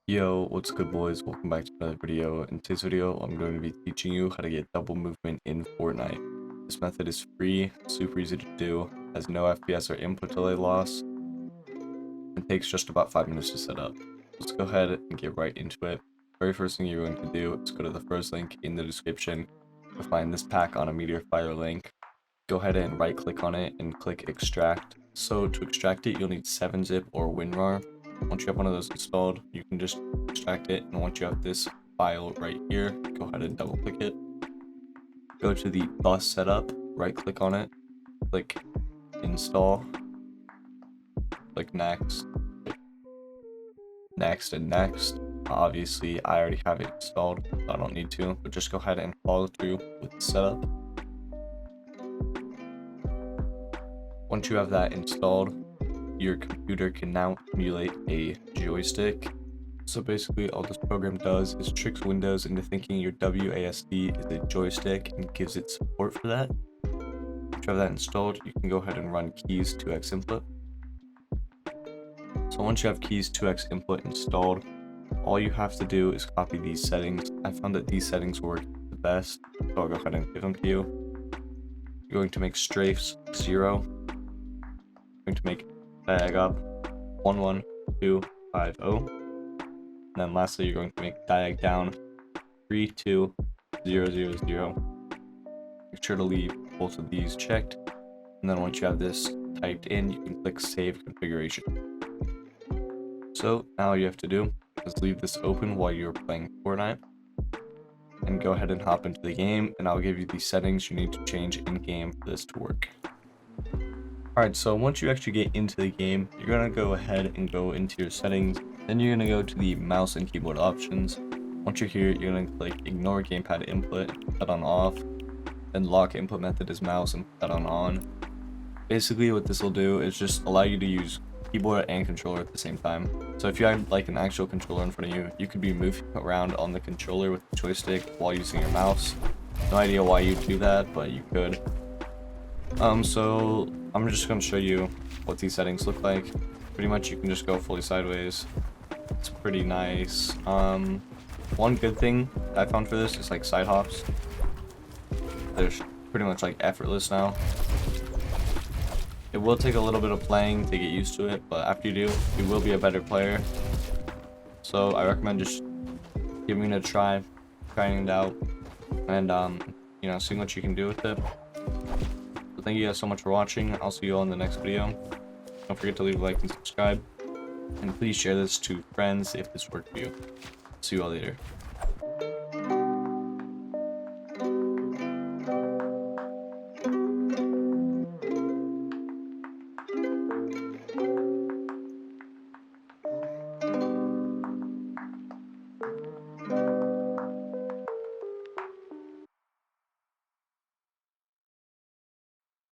Yo, what's good boys? Welcome back to another video. In today's video, I'm going to be teaching you how to get double movement in Fortnite. This method is free, super easy to do, has no FPS or input delay loss, and takes just about 5 minutes to set up. Let's go ahead and get right into it. Very first thing you're going to do is go to the first link in the description to find this pack on a Meteor Fire link. Go ahead and right click on it and click extract. So to extract it, you'll need 7-zip or WinRAR. Once you have one of those installed, you can just extract it, and once you have this file right here, go ahead and double click it. Go to the bus setup, right click on it, click install, click next, and next. Obviously, I already have it installed, so I don't need to, but just go ahead and follow through with the setup. Once you have that installed, your computer can now emulate a joystick. So basically all this program does is tricks Windows into thinking your WASD is a joystick and gives it support for that. Once you have that installed, you can go ahead and run Keys2xInput. So once you have Keys2xInput installed, all you have to do is copy these settings. I found that these settings work the best, so I'll go ahead and give them to you. You're going to make strafes 0. You're going to make diag up 11250, and then lastly you're going to make diag down 32000. Make sure to leave both of these checked, and then once you have this typed in, you can click save configuration. So now all you have to do is leave this open while you're playing Fortnite and go ahead and hop into the game, and I'll give you the settings you need to change in game for this to work. Alright, so once you actually get into the game, you're going to go ahead and go into your settings. Then you're going to go to the mouse and keyboard options. Once you're here, you're going to click ignore gamepad input, put that on off. Then lock input method as mouse and put that on. Basically what this will do is just allow you to use keyboard and controller at the same time. So if you had like an actual controller in front of you, you could be moving around on the controller with the joystick while using your mouse. No idea why you'd do that, but you could. So I'm just going to show you what these settings look like. Pretty much you can just go fully sideways. It's pretty nice. One good thing I found for this is like side hops. They're pretty much like effortless now. It will take a little bit of playing to get used to it, but after you do, you will be a better player. So I recommend just giving it a try, trying it out, and seeing what you can do with it. So thank you guys so much for watching. I'll see you all in the next video. Don't forget to leave a like and subscribe, and please share this to friends if this worked for you. See you all later.